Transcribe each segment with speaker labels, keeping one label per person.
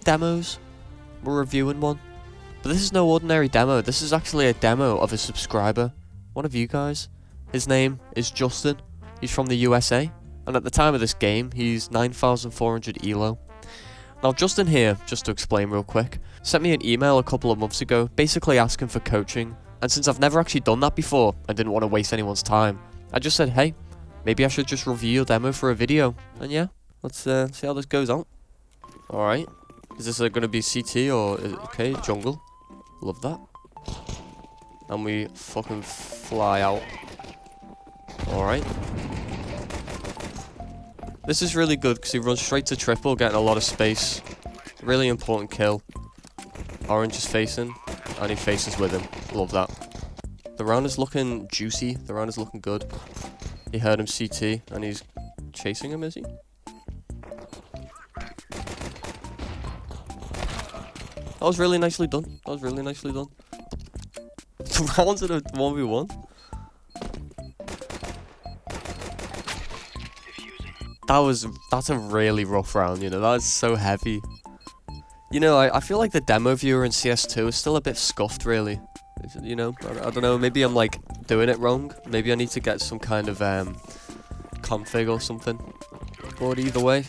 Speaker 1: demos. We're reviewing one. But this is no ordinary demo. This is actually a demo of a subscriber. One of you guys. His name is Justin. He's from the USA. And at the time of this game, he's 9,400 ELO. Now Justin here, just to explain real quick, sent me an email a couple of months ago, basically asking for coaching. And since I've never actually done that before, and didn't want to waste anyone's time, I just said, hey, maybe I should just review your demo for a video. And yeah, let's see how this goes on. Alright. Is this going to be CT or... okay, jungle. Love that. And we fucking fly out. Alright. This is really good because he runs straight to triple, getting a lot of space. Really important kill. Orange is facing, and he faces with him. Love that. The round is looking juicy. The round is looking good. He heard him CT, and he's chasing him, is he? That was really nicely done. That was really nicely done. The rounds at a 1v1. That's a really rough round, you know. That is so heavy. You know, I feel like the demo viewer in CS2 is still a bit scuffed, really. You know, I don't know. Maybe I'm like doing it wrong. Maybe I need to get some kind of config or something. But either way,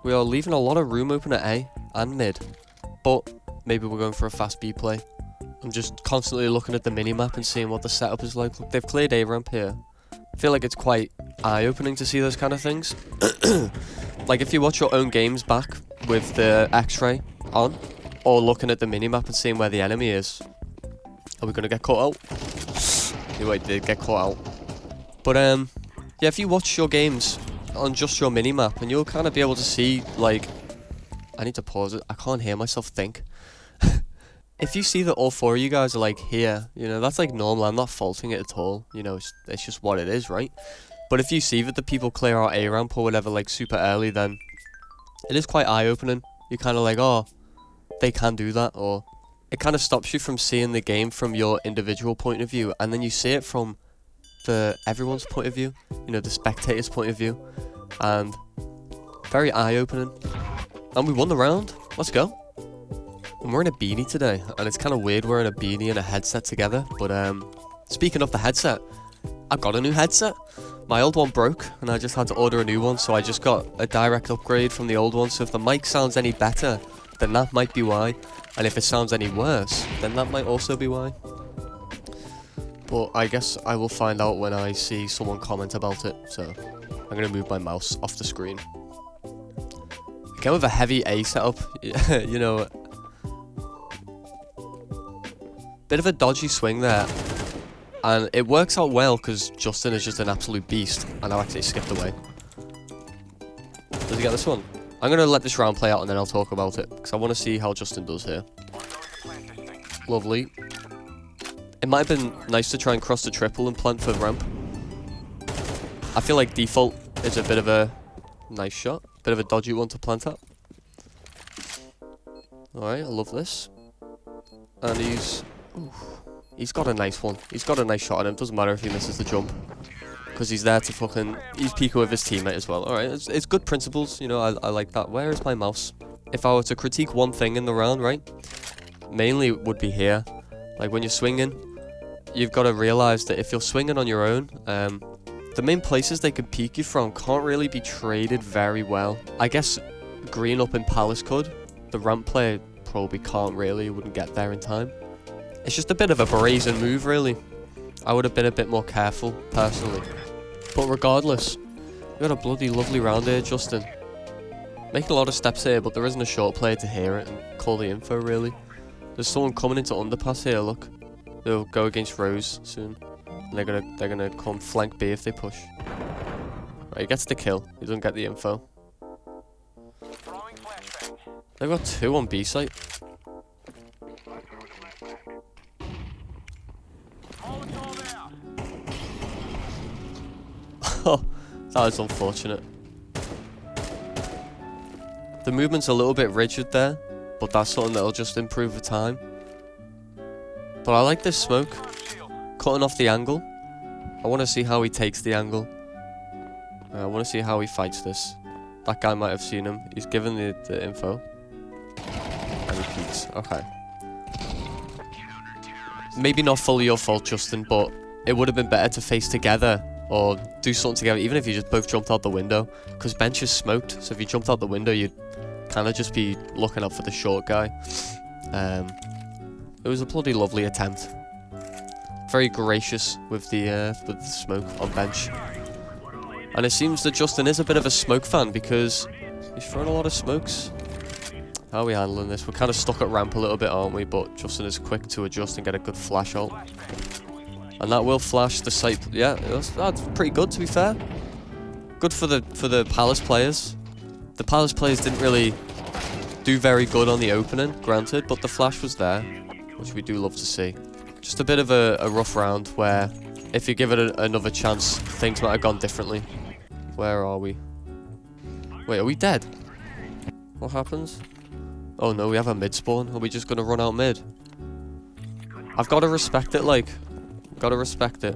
Speaker 1: we are leaving a lot of room open at A and mid. But maybe we're going for a fast B play. I'm just constantly looking at the minimap and seeing what the setup is like. Look, they've cleared A ramp here. I feel like it's quite eye-opening to see those kind of things. Like if you watch your own games back with the X-ray on, or looking at the minimap and seeing where the enemy is. Are we going to get caught out? Anyway, did get caught out. But yeah, if you watch your games on just your minimap, and you'll kind of be able to see, like... I need to pause it. I can't hear myself think. If you see that all four of you guys are like here, you know, that's like normal. I'm not faulting it at all. You know, it's just what it is, right? But if you see that the people clear out A ramp or whatever like super early, then it is quite eye-opening. You're kind of like, oh, they can do that, or it kind of stops you from seeing the game from your individual point of view, and then you see it from everyone's point of view, you know, the spectator's point of view, and very eye-opening. And we won the round. Let's go. I'm wearing a beanie today, and it's kind of weird wearing a beanie and a headset together, but speaking of the headset, I got a new headset. My old one broke, and I just had to order a new one, so I just got a direct upgrade from the old one, so if the mic sounds any better, then that might be why, and if it sounds any worse, then that might also be why. But I guess I will find out when I see someone comment about it, so I'm going to move my mouse off the screen. Again with a heavy A setup, you know... Bit of a dodgy swing there, and it works out well because Justin is just an absolute beast, and I actually skipped away. Does he get this one? I'm going to let this round play out and then I'll talk about it, because I want to see how Justin does here. Lovely. It might have been nice to try and cross the triple and plant for the ramp. I feel like default is a bit of a nice shot, bit of a dodgy one to plant at. Alright, I love this. And he's got a nice one. He's got a nice shot on him. Doesn't matter if he misses the jump, because he's there to fucking... He's peeking with his teammate as well. Alright, it's good principles. You know, I like that. Where is my mouse? If I were to critique one thing in the round, right? Mainly it would be here. Like when you're swinging, you've got to realise that if you're swinging on your own, the main places they can peek you from can't really be traded very well. I guess green up in Palace could. The ramp player probably can't really, wouldn't get there in time. It's just a bit of a brazen move, really. I would have been a bit more careful, personally. But regardless, we got a bloody lovely round here, Justin. Making a lot of steps here, but there isn't a short player to hear it and call the info, really. There's someone coming into underpass here, look. They'll go against Rose soon. And they're gonna come flank B if they push. Right, he gets the kill. He doesn't get the info. They've got two on B site. Oh, that was unfortunate. The movement's a little bit rigid there, but that's something that'll just improve with time. But I like this smoke. Cutting off the angle. I want to see how he takes the angle. I want to see how he fights this. That guy might have seen him. He's given the info. mistakes. Okay. Maybe not fully your fault, Justin, but it would have been better to face together or do something together, even if you just both jumped out the window. Because bench is smoked, so if you jumped out the window, you'd kind of just be looking out for the short guy. It was a bloody lovely attempt. Very gracious with the smoke on bench. And it seems that Justin is a bit of a smoke fan because he's throwing a lot of smokes. How are we handling this? We're kind of stuck at ramp a little bit, aren't we? But Justin is quick to adjust and get a good flash ult. And that will flash the site. Yeah, that's pretty good, to be fair. Good for the Palace players. The Palace players didn't really do very good on the opening, granted, but the flash was there, which we do love to see. Just a bit of a rough round where, if you give it another chance, things might have gone differently. Where are we? Wait, are we dead? What happens? Oh no, we have a mid spawn. Are we just gonna run out mid? I've got to respect it, like. Gotta respect it.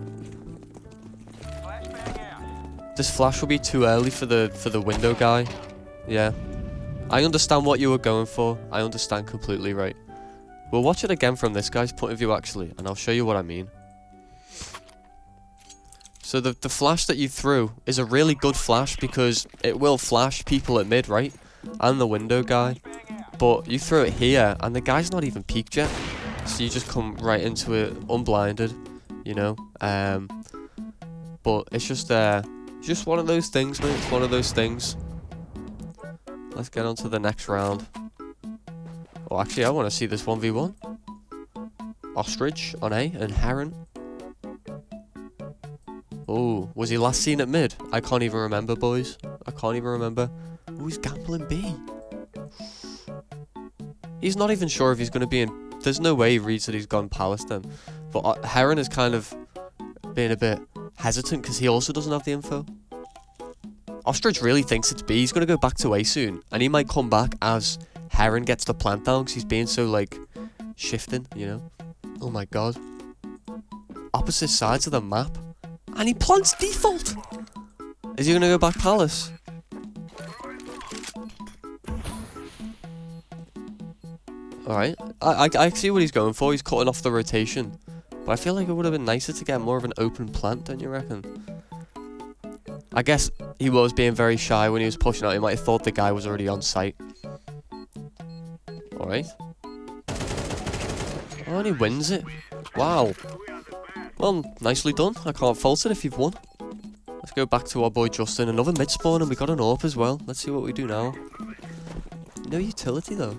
Speaker 1: This flash will be too early for the window guy. Yeah. I understand what you were going for. I understand completely, right. We'll watch it again from this guy's point of view, actually, and I'll show you what I mean. So the flash that you threw is a really good flash because it will flash people at mid, right? And the window guy. But you throw it here, and the guy's not even peeked yet. So you just come right into it unblinded, you know? But it's just one of those things, mate. It's one of those things. Let's get on to the next round. Oh, actually, I want to see this 1v1. Ostrich on A and Heron. Oh, was he last seen at mid? I can't even remember, boys. I can't even remember. Oh, he's gambling B. He's not even sure if he's going to be in... There's no way he reads that he's gone Palace then. But Heron is kind of being a bit hesitant because he also doesn't have the info. Ostrich really thinks it's B. He's going to go back to A soon. And he might come back as Heron gets the plant down because he's being so, like, shifting, you know? Oh my god. Opposite sides of the map. And he plants default! Is he going to go back Palace? Alright. I see what he's going for. He's cutting off the rotation. But I feel like it would have been nicer to get more of an open plant, don't you reckon? I guess he was being very shy when he was pushing out. He might have thought the guy was already on site. Alright. Oh, and he wins it. Wow. Well, nicely done. I can't fault it if you've won. Let's go back to our boy Justin. Another mid spawn, and we got an AWP as well. Let's see what we do now. No utility, though.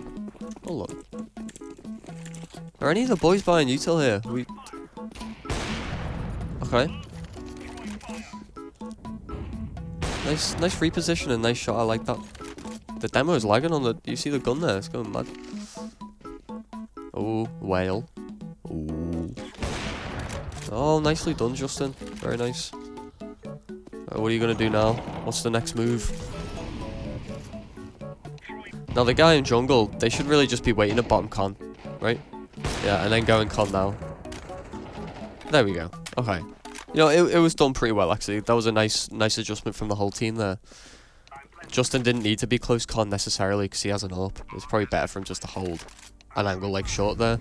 Speaker 1: Hold on. Are any of the boys buying util here? Okay. Nice reposition and nice shot. I like that. The demo is lagging on the... You see the gun there? It's going mad. Oh, whale. Ooh. Oh, nicely done, Justin. Very nice. What are you going to do now? What's the next move? Now, the guy in jungle, they should really just be waiting at bottom con, right? Yeah, and then going con now. There we go. Okay. You know, it was done pretty well, actually. That was a nice adjustment from the whole team there. Justin didn't need to be close con necessarily because he has an AWP. It's probably better for him just to hold an angle like short there.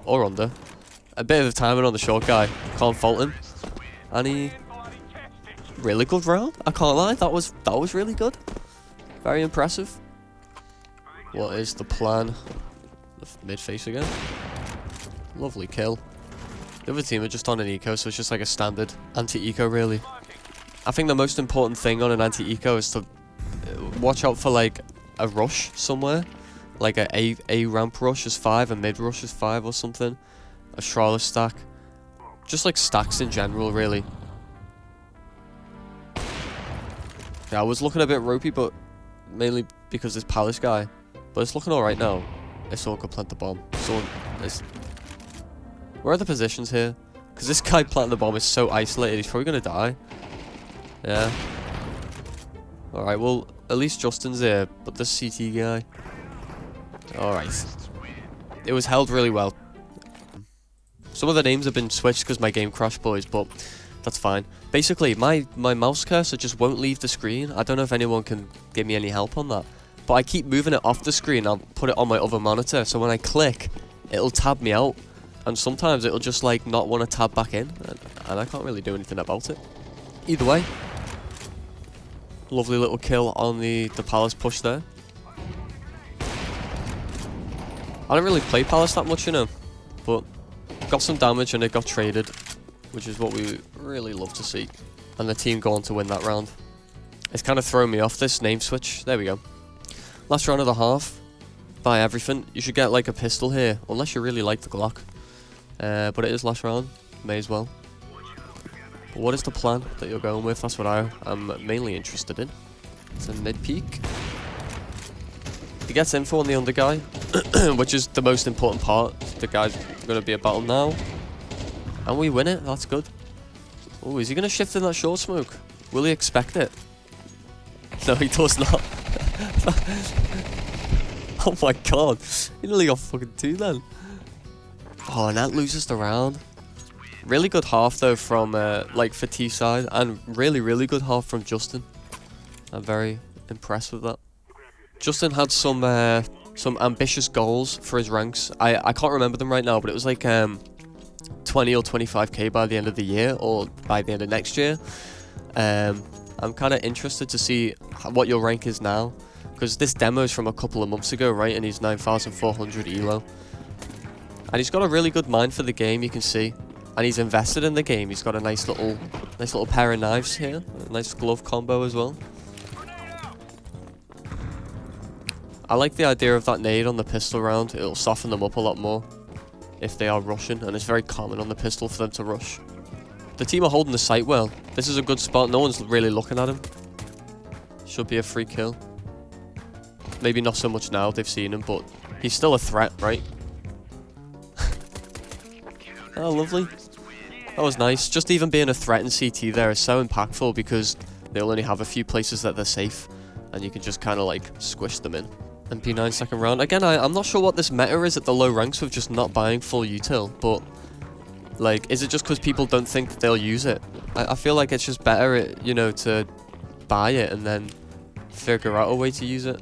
Speaker 1: Or under. A bit of timing on the short guy. Can't fault him. And he... Really good round. I can't lie. That was really good. Very impressive. What is the plan? The mid face again. Lovely kill. The other team are just on an eco, so it's just like a standard anti-eco, really. I think the most important thing on an anti-eco is to watch out for, like, a rush somewhere. Like a ramp rush is 5, a mid rush is 5 or something. A Charlotte stack. Just, like, stacks in general, really. Yeah, I was looking a bit ropey, but mainly because this Palace guy. But it's looking alright now. If someone could plant the bomb. Where are the positions here? Because this guy planting the bomb is so isolated, he's probably going to die. Yeah. Alright, well, at least Justin's here, but the CT guy. Alright. It was held really well. Some of the names have been switched because my game crashed, boys, but that's fine. Basically, my mouse cursor just won't leave the screen. I don't know if anyone can give me any help on that. but I keep moving it off the screen. I'll put it on my other monitor, so when I click, it'll tab me out. And sometimes it'll just like not want to tab back in, and I can't really do anything about it. Either way, lovely little kill on the Palace push there. I don't really play Palace that much, you know, but got some damage and it got traded, which is what we really love to see. And the team go on to win that round. It's kind of thrown me off, this name switch. There we go. Last round of the half. Buy everything. You should get like a pistol here, unless you really like the Glock. But it is last round. May as well. But what is the plan that you're going with? That's what I'm mainly interested in. It's a mid-peak. He gets info on the under guy, which is the most important part. The guy's going to be a battle now. And we win it. That's good. Oh, is he going to shift in that short smoke? Will he expect it? No, he does not. Oh my god. He nearly got fucking 2 then. Oh, and that loses the round. Really good half though from like for T side, and really good half from Justin. I'm very impressed with that. Justin had some ambitious goals for his ranks. I can't remember them right now, but it was like 20 or 25k by the end of the year, or by the end of next year. I'm kind of interested to see what your rank is now, because this demo is from a couple of months ago, right? And he's 9,400 elo. And he's got a really good mind for the game, you can see. And he's invested in the game. He's got a nice little pair of knives here. A nice glove combo as well. I like the idea of that nade on the pistol round. It'll soften them up a lot more if they are rushing. And it's very common on the pistol for them to rush. The team are holding the site well. This is a good spot. No one's really looking at him. Should be a free kill. Maybe not so much now. They've seen him, but he's still a threat, right? Oh, lovely. That was nice. Just even being a threat in CT there is so impactful, because they'll only have a few places that they're safe, and you can just kind of like squish them in. MP9 second round. Again, I'm not sure what this meta is at the low ranks with just not buying full util, but like, is it just because people don't think that they'll use it? I feel like it's just better, you know, to buy it and then figure out a way to use it.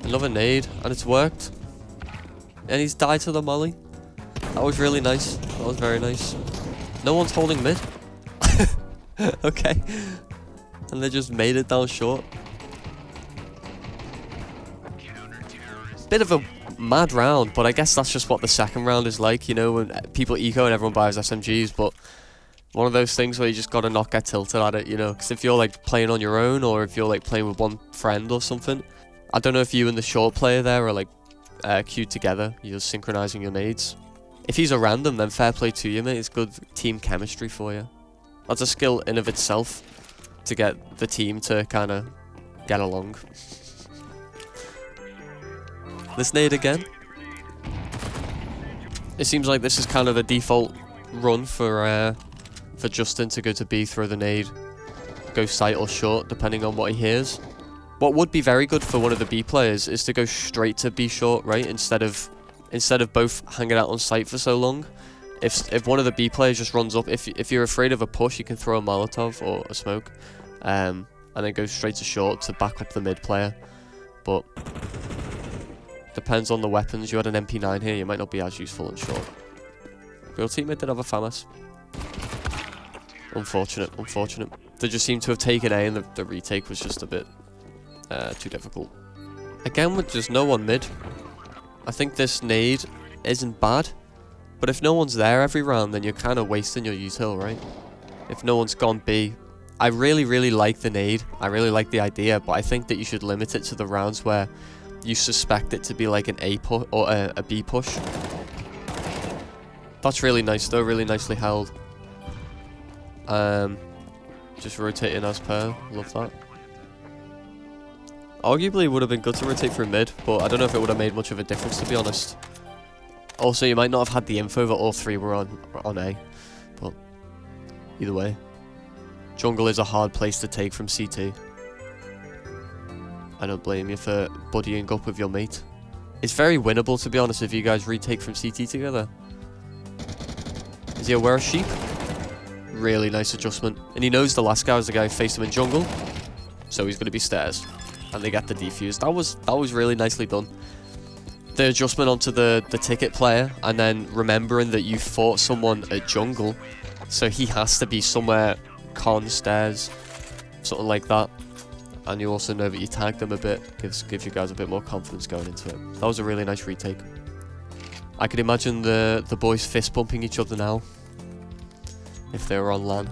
Speaker 1: Another nade, and it's worked. And he's died to the molly. That was really nice. That was very nice. No one's holding mid. Okay. And they just made it down short. Bit of a mad round, but I guess that's just what the second round is like, you know, when people eco and everyone buys SMGs, but one of those things where you just gotta not get tilted at it, you know, because if you're like playing on your own, or if you're like playing with one friend or something, I don't know if you and the short player there are like queued together, you're synchronizing your nades. If he's a random, then fair play to you, mate. It's good team chemistry for you. That's a skill in of itself, to get the team to kind of get along. This nade again. It seems like this is kind of the default run for Justin, to go to B, throw the nade, go sight or short, depending on what he hears. What would be very good for one of the B players is to go straight to B short, right? Instead of both hanging out on site for so long. If one of the B players just runs up, if you're afraid of a push, you can throw a Molotov or a smoke, and then go straight to short to back up the mid player. But depends on the weapons. You had an MP9 here, you might not be as useful in short. Your teammate did have a FAMAS. Unfortunate. They just seemed to have taken A, and the retake was just a bit too difficult. Again, with just no one mid, I think this nade isn't bad, but if no one's there every round, then you're kind of wasting your util, right? If no one's gone B. I really like the nade. I really like the idea, but I think that you should limit it to the rounds where you suspect it to be like an A push or a B push. That's really nice though, really nicely held. Just rotating as per, love that. Arguably, it would have been good to rotate through mid, but I don't know if it would have made much of a difference, to be honest. Also, you might not have had the info that all three were on A, but either way. Jungle is a hard place to take from CT. I don't blame you for buddying up with your mate. It's very winnable, to be honest, if you guys retake from CT together. Is he aware of sheep? Really nice adjustment. And he knows the last guy was the guy who faced him in jungle, so he's going to be stairs. and they get the defuse. That was really nicely done. The adjustment onto the ticket player, and then remembering that you fought someone at jungle, so he has to be somewhere con stairs, something like that. And you also know that you tagged them a bit, gives you guys a bit more confidence going into it. That was a really nice retake. I could imagine the boys fist bumping each other now, if they were on LAN.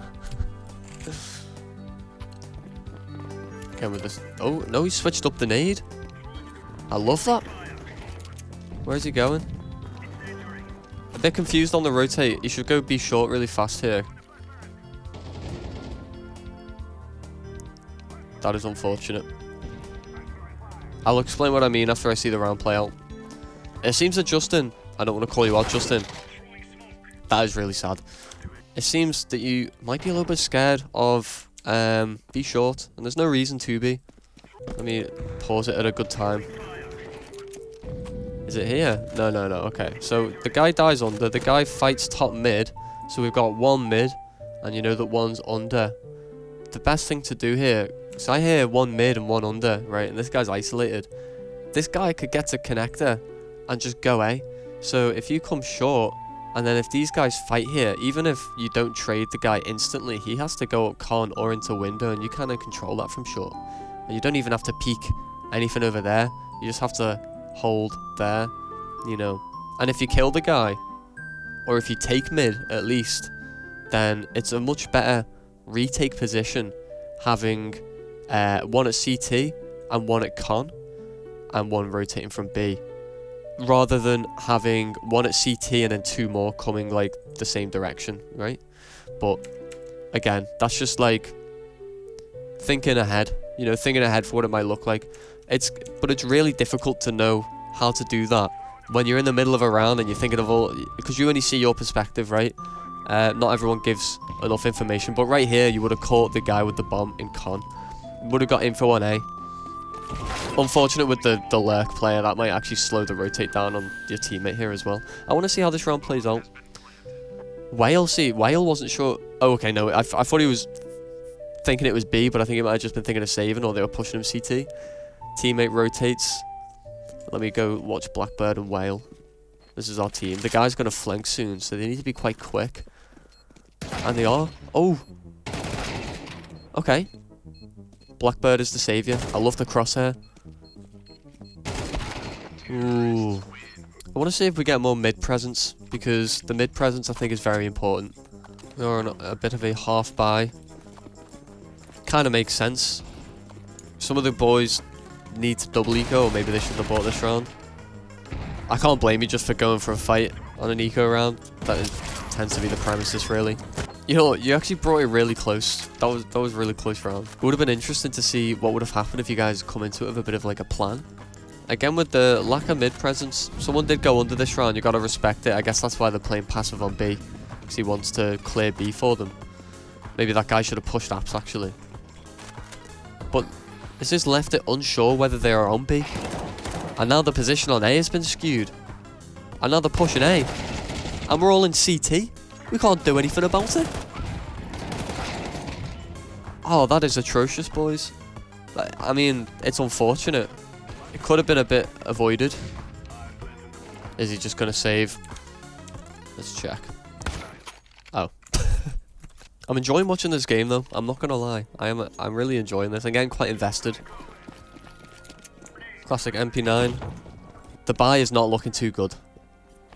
Speaker 1: Again with this. Oh no, he switched up the nade. I love that. Where's he going? A bit confused on the rotate. He should go be short really fast here. That is unfortunate. I'll explain what I mean after I see the round play out. It seems that Justin... I don't want to call you out, Justin. That is really sad. It seems that you might be a little bit scared of be short. And there's no reason to be. Let me pause it at a good time. Is it here? No. Okay. So the guy dies under. The guy fights top mid. So we've got one mid. And you know that one's under. The best thing to do here... So I hear one mid and one under, right? And this guy's isolated. This guy could get to connector and just go A. So if you come short, and then if these guys fight here, even if you don't trade the guy instantly, he has to go up con or into window, and you kind of control that from short. And you don't even have to peek anything over there. You just have to hold there, you know. And if you kill the guy, or if you take mid at least, then it's a much better retake position having one at CT and one at con and one rotating from B, rather than having one at CT and then two more coming like the same direction, right? But again, that's just like thinking ahead, you know, thinking ahead for what it might look like. But it's really difficult to know how to do that when you're in the middle of a round and you're thinking of all, because you only see your perspective, right? Not everyone gives enough information, but right here you would have caught the guy with the bomb in con. Would have got info on A. Unfortunate with the lurk player, that might actually slow the rotate down on your teammate here as well. I want to see how this round plays out. Whale wasn't sure. Oh, okay, no, I thought he was thinking it was B, but I think he might have just been thinking of saving, or they were pushing him CT. Teammate rotates. Let me go watch Blackbird and Whale. This is our team. The guy's going to flank soon, so they need to be quite quick. And they are. Oh. Okay. Blackbird is the saviour. I love the crosshair. Ooh. I want to see if we get more mid presence, because the mid presence I think is very important. We're on a bit of a half buy. Kind of makes sense. Some of the boys need to double eco, or maybe they should have bought this round. I can't blame you just for going for a fight on an eco round. That tends to be the premises, really. You know what, you actually brought it really close. That was a really close round. It would have been interesting to see what would have happened if you guys come into it with a bit of like a plan. Again, with the lack of mid presence, someone did go under this round. You got to respect it. I guess that's why they're playing passive on B, because he wants to clear B for them. Maybe that guy should have pushed apps actually. But this has left it unsure whether they are on B. And now the position on A has been skewed. And now they're pushing A. And we're all in CT. We can't do anything about it. Oh, that is atrocious, boys. I mean, it's unfortunate. It could have been a bit avoided. Is he just going to save? Let's check. Oh. I'm enjoying watching this game, though. I'm not going to lie. I'm really enjoying this. I'm getting quite invested. Classic MP9. The buy is not looking too good.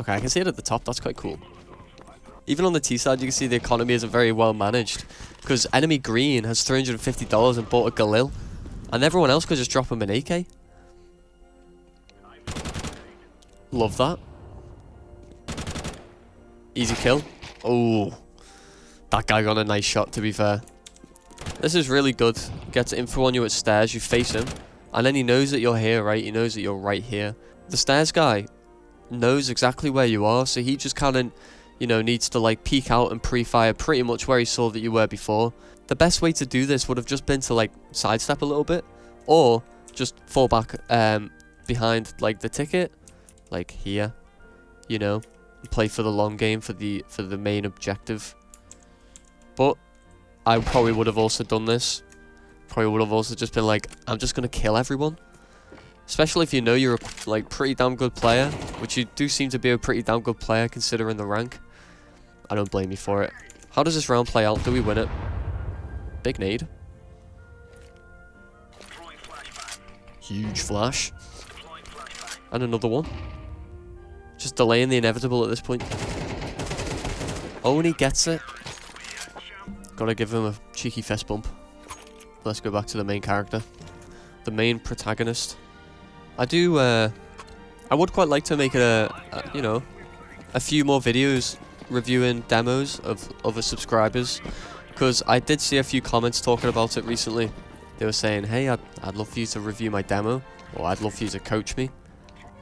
Speaker 1: Okay, I can see it at the top. That's quite cool. Even on the T side, you can see the economy isn't very well managed, because enemy green has $350 and bought a Galil, and everyone else could just drop him an AK. Love that. Easy kill. Oh, that guy got a nice shot, to be fair. This is really good. Gets info on you at stairs, you face him, and then he knows that you're here, right? He knows that you're right here. The stairs guy knows exactly where you are, so he just kind of, you know, needs to like peek out and pre-fire pretty much where he saw that you were before. The best way to do this would have just been to like sidestep a little bit, or just fall back behind like the ticket, like here, you know, and play for the long game, for the main objective. But I probably would have also done this. probably would have also just been like, I'm just gonna kill everyone. Especially if you know you're a like pretty damn good player, which you do seem to be a pretty damn good player considering the rank. I don't blame you for it. How does this round play out? Do we win it? Big nade. Huge flash. And another one. Just delaying the inevitable at this point. Oh, and he gets it. Gotta give him a cheeky fist bump. Let's go back to the main character. The main protagonist. I would quite like to make you know, a few more videos reviewing demos of other subscribers. Because I did see a few comments talking about it recently. They were saying, hey, I'd love for you to review my demo. Or I'd love for you to coach me.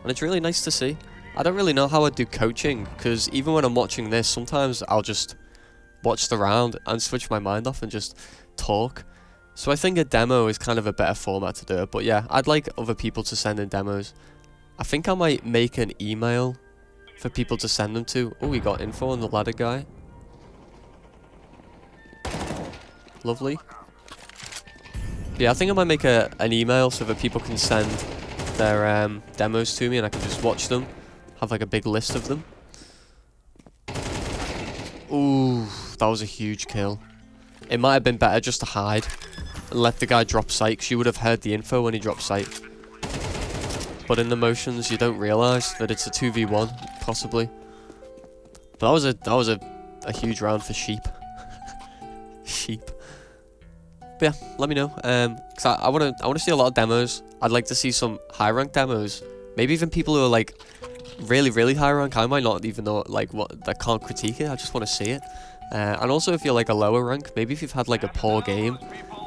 Speaker 1: And it's really nice to see. I don't really know how I'd do coaching. Because even when I'm watching this, sometimes I'll just watch the round and switch my mind off and just talk. So I think a demo is kind of a better format to do it. But yeah, I'd like other people to send in demos. I think I might make an email for people to send them to. Oh, we got info on the ladder guy. Lovely. Yeah, I think I might make an email so that people can send their demos to me and I can just watch them. Have like a big list of them. Ooh, that was a huge kill. It might have been better just to hide and let the guy drop sight, because you would have heard the info when he dropped sight. But in the motions, you don't realise that it's a 2v1, possibly. But that was a huge round for sheep. Sheep. But yeah, let me know. Cause I wanna see a lot of demos. I'd like to see some high rank demos. Maybe even people who are like really, really high rank. I might not even know like what that can't critique it. I just want to see it. And also if you're like a lower rank, maybe if you've had like a poor game,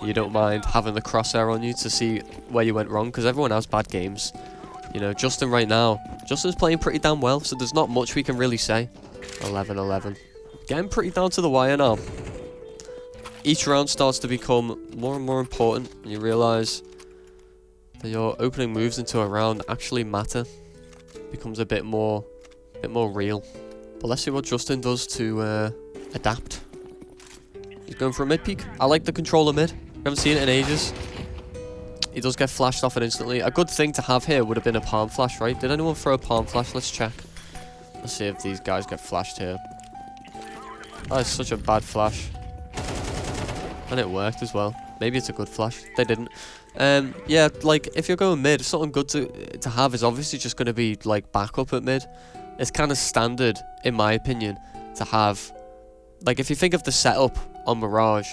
Speaker 1: you don't mind having the crosshair on you to see where you went wrong, because everyone has bad games. You know, Justin right now, Justin's playing pretty damn well, so there's not much we can really say. 11-11. Getting pretty down to the wire now. Each round starts to become more and more important, and you realise that your opening moves into a round actually matter. Becomes a bit more real. But let's see what Justin does to adapt. He's going for a mid peek. I like the controller mid. We haven't seen it in ages. He does get flashed off it instantly. A good thing to have here would have been a palm flash, right? Did anyone throw a palm flash? Let's check. Let's see if these guys get flashed here. That is such a bad flash. And it worked as well. Maybe it's a good flash. They didn't. Yeah, like, if you're going mid, something good to have is obviously just going to be, like, backup at mid. It's kind of standard, in my opinion, to have... Like, if you think of the setup on Mirage,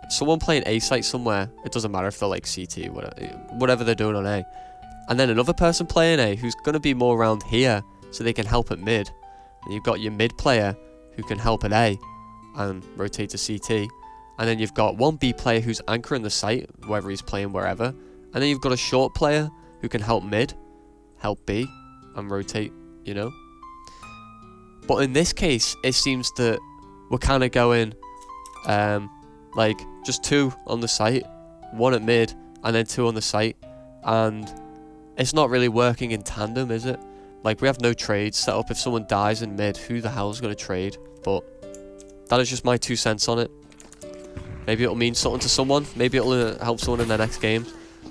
Speaker 1: someone playing A site somewhere, it doesn't matter if they're, like, CT, whatever they're doing on A. And then another person playing A who's going to be more around here, so they can help at mid. And you've got your mid player who can help at A and rotate to CT. And then you've got one B player who's anchoring the site, whether he's playing wherever. And then you've got a short player who can help mid, help B, and rotate, you know. But in this case, it seems that we're kind of going, like, just two on the site, one at mid, and then two on the site. And it's not really working in tandem, is it? Like, we have no trades set up. If someone dies in mid, who the hell is going to trade? But that is just my 2 cents on it. Maybe it'll mean something to someone. Maybe it'll help someone in their next game.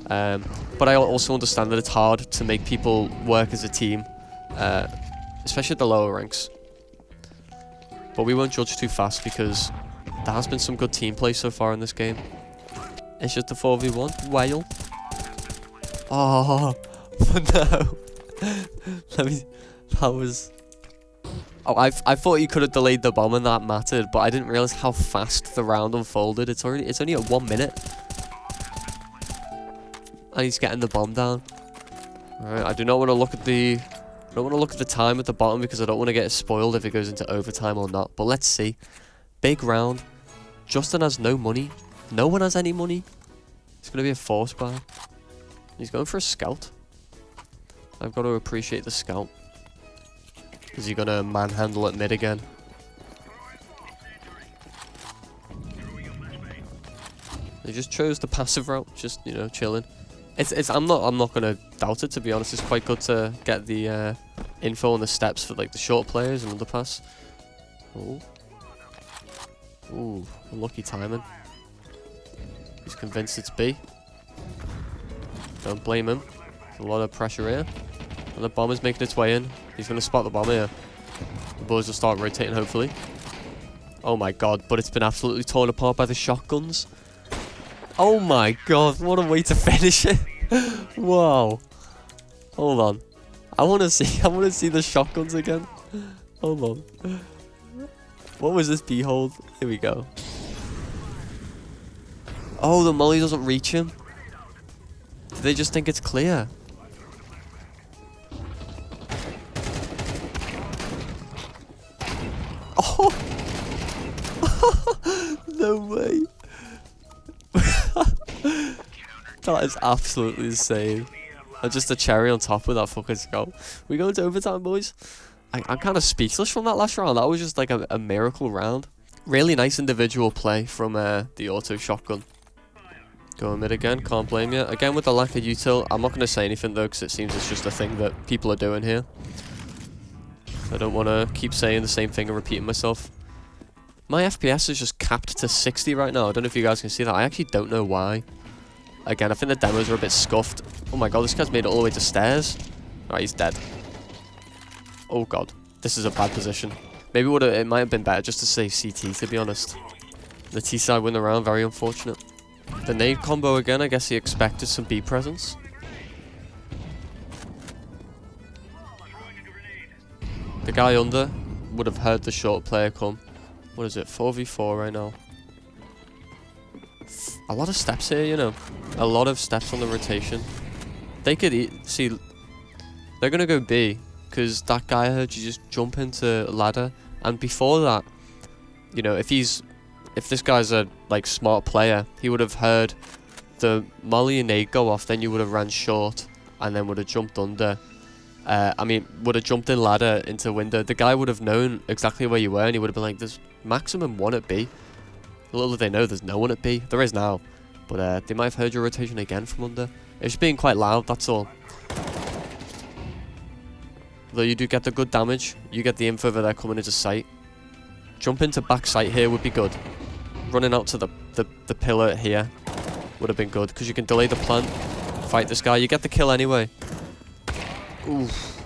Speaker 1: But I also understand that it's hard to make people work as a team, especially at the lower ranks. But we won't judge too fast because there has been some good team play so far in this game. It's just a 4v1. Whale. Oh, no. That was... Oh, I thought you could have delayed the bomb and that mattered, but I didn't realize how fast the round unfolded. It's only at 1 minute. And he's getting the bomb down. Alright, I do not want to look at the... I don't want to look at the time at the bottom because I don't want to get spoiled if it goes into overtime or not. But let's see. Big round. Justin has no money. No one has any money. It's going to be a force buy. He's going for a scout. I've got to appreciate the scout. Is he going to manhandle at mid again? He just chose the passive route, just, you know, chilling. I'm not gonna doubt it, to be honest. It's quite good to get the info on the steps for like the short players and underpass. Ooh, unlucky timing. He's convinced it's B. Don't blame him. There's a lot of pressure here. And the bomber's making its way in. He's going to spot the bomber here. The boys will start rotating, hopefully. Oh my god, but it's been absolutely torn apart by the shotguns. Oh my god, what a way to finish it. Wow. Hold on. I want to see the shotguns again. Hold on. What was this behold? Here we go. Oh, the molly doesn't reach him. Do they just think it's clear? Oh! No way. That is absolutely insane. And just a cherry on top of that fucking skull. We go into overtime, boys. I'm kind of speechless from that last round. That was just like a miracle round. Really nice individual play from the auto shotgun. Going mid again, can't blame you. Again with the lack of util. I'm not going to say anything though, because it seems it's just a thing that people are doing here. I don't want to keep saying the same thing and repeating myself. My FPS is just capped to 60 right now. I don't know if you guys can see that. I actually don't know why. Again, I think the demos are a bit scuffed. Oh my god, this guy's made it all the way to stairs. Alright, he's dead. Oh god, this is a bad position. Maybe it might have been better just to say CT, to be honest. The T side win the round, very unfortunate. The nade combo again, I guess he expected some B presence. The guy under would have heard the short player come. What is it, 4v4 right now? A lot of steps here, you know. A lot of steps on the rotation. They could see, they're going to go B. Because that guy heard you just jump into ladder. And before that, you know, if this guy's a like smart player, he would have heard the molly and nade go off, then you would have ran short and then would have jumped under. Would have jumped in ladder into window. The guy would have known exactly where you were and he would have been like, there's maximum one at B. Little did they know there's no one at B. There is now. But they might have heard your rotation again from under. It's just being quite loud, that's all. Though you do get the good damage. You get the info that they're coming into sight. Jump into back sight here would be good. Running out to the pillar here would have been good. Because you can delay the plant. Fight this guy. You get the kill anyway. Oof.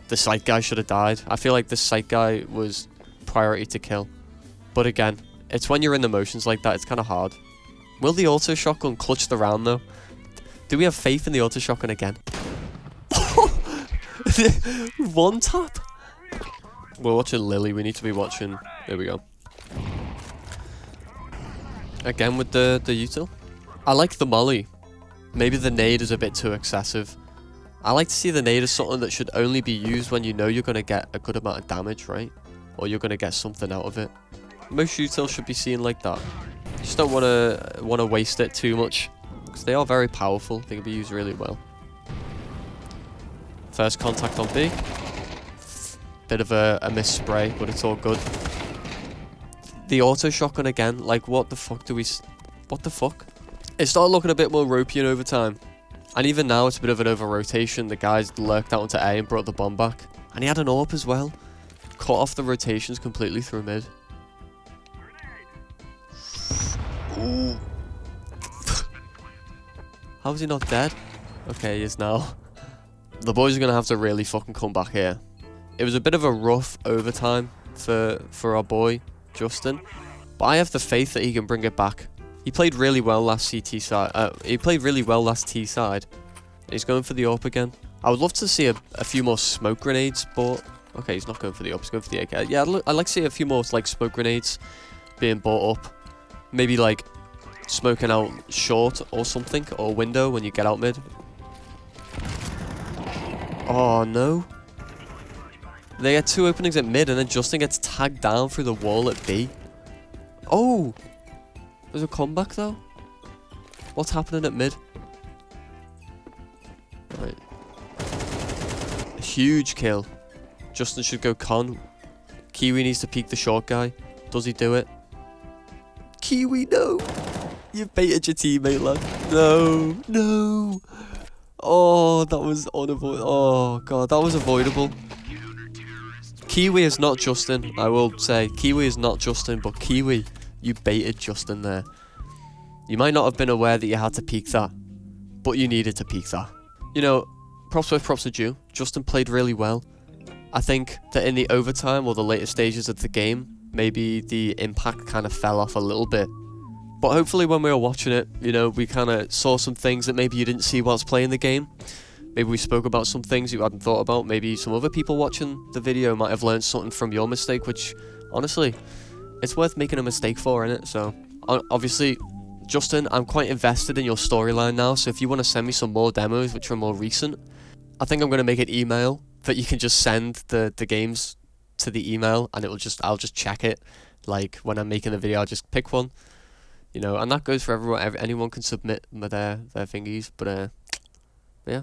Speaker 1: The sight guy should have died. I feel like the sight guy was priority to kill. But again, it's when you're in the motions like that, it's kind of hard. Will the auto shotgun clutch the round though? Do we have faith in the auto shotgun again? One tap. We're watching Lily. We need to be watching. There we go. Again with the util. I like the molly. Maybe the nade is a bit too excessive. I like to see the nade as something that should only be used when you know you're going to get a good amount of damage, right? Or you're going to get something out of it. Most util should be seen like that. You just don't want to waste it too much. Because they are very powerful. They can be used really well. First contact on B. Bit of a miss spray, but it's all good. The auto shotgun again. Like, what the fuck do we... What the fuck? It started looking a bit more ropey in overtime. And even now, it's a bit of an over-rotation. The guys lurked out into A and brought the bomb back. And he had an AWP as well. Cut off the rotations completely through mid. Ooh. How is he not dead? Okay, he is now. The boys are going to have to really fucking come back here. It was a bit of a rough overtime for our boy, Justin. But I have the faith that he can bring it back. He played really well last CT side. He played really well last T side. He's going for the AWP again. I would love to see a few more smoke grenades, but... Okay, he's not going for the AWP, he's going for the AK. Yeah, I'd like to see a few more like smoke grenades being bought up. Maybe like smoking out short or something, or window when you get out mid. Oh no. They get two openings at mid and then Justin gets tagged down through the wall at B. Oh! There's a comeback though? What's happening at mid? Right. Huge kill. Justin should go con. Kiwi needs to peek the short guy. Does he do it? Kiwi, no! You baited your teammate, lad. No! No! Oh, that was unavoidable. Oh, God, that was avoidable. Kiwi is not Justin, I will say. Kiwi is not Justin, but Kiwi, you baited Justin there. You might not have been aware that you had to peek that, but you needed to peak that. You know, props where props are due. Justin played really well. I think that in the overtime or the later stages of the game, maybe the impact kind of fell off a little bit. But hopefully when we were watching it, you know, we kind of saw some things that maybe you didn't see whilst playing the game. Maybe we spoke about some things you hadn't thought about. Maybe some other people watching the video might have learned something from your mistake, which, honestly, it's worth making a mistake for, innit? So, obviously, Justin, I'm quite invested in your storyline now, so if you want to send me some more demos, which are more recent, I think I'm going to make an email that you can just send the games to the email, and I'll just check it. Like, when I'm making the video, I'll just pick one. You know, and that goes for everyone. Anyone can submit their thingies, but yeah.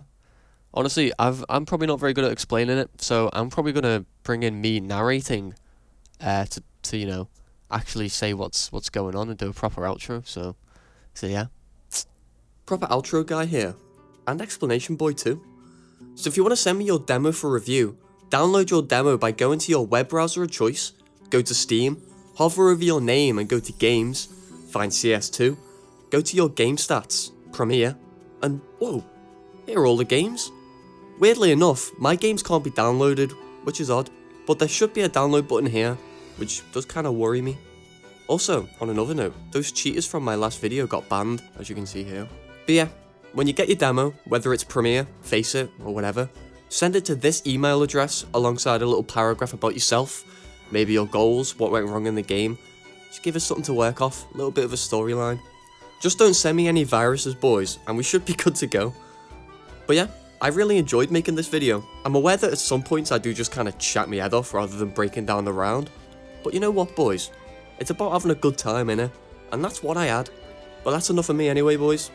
Speaker 1: Honestly, I'm probably not very good at explaining it, so I'm probably gonna bring in me narrating, to you know, actually say what's going on and do a proper outro. So yeah, proper outro guy here, and explanation boy too. So if you want to send me your demo for review, download your demo by going to your web browser of choice, go to Steam, hover over your name and go to Games. Find CS2, go to your game stats, Premiere, and whoa, here are all the games. Weirdly enough, my games can't be downloaded, which is odd, but there should be a download button here, which does kind of worry me. Also, on another note, those cheaters from my last video got banned, as you can see here. But yeah, when you get your demo, whether it's Premiere, Faceit, or whatever, send it to this email address alongside a little paragraph about yourself, maybe your goals, what went wrong in the game. Just give us something to work off, a little bit of a storyline. Just don't send me any viruses, boys, and we should be good to go. But yeah, I really enjoyed making this video. I'm aware that at some points I do just kind of chat my head off rather than breaking down the round. But you know what, boys? It's about having a good time, innit? And that's what I had. But that's enough of me anyway, boys.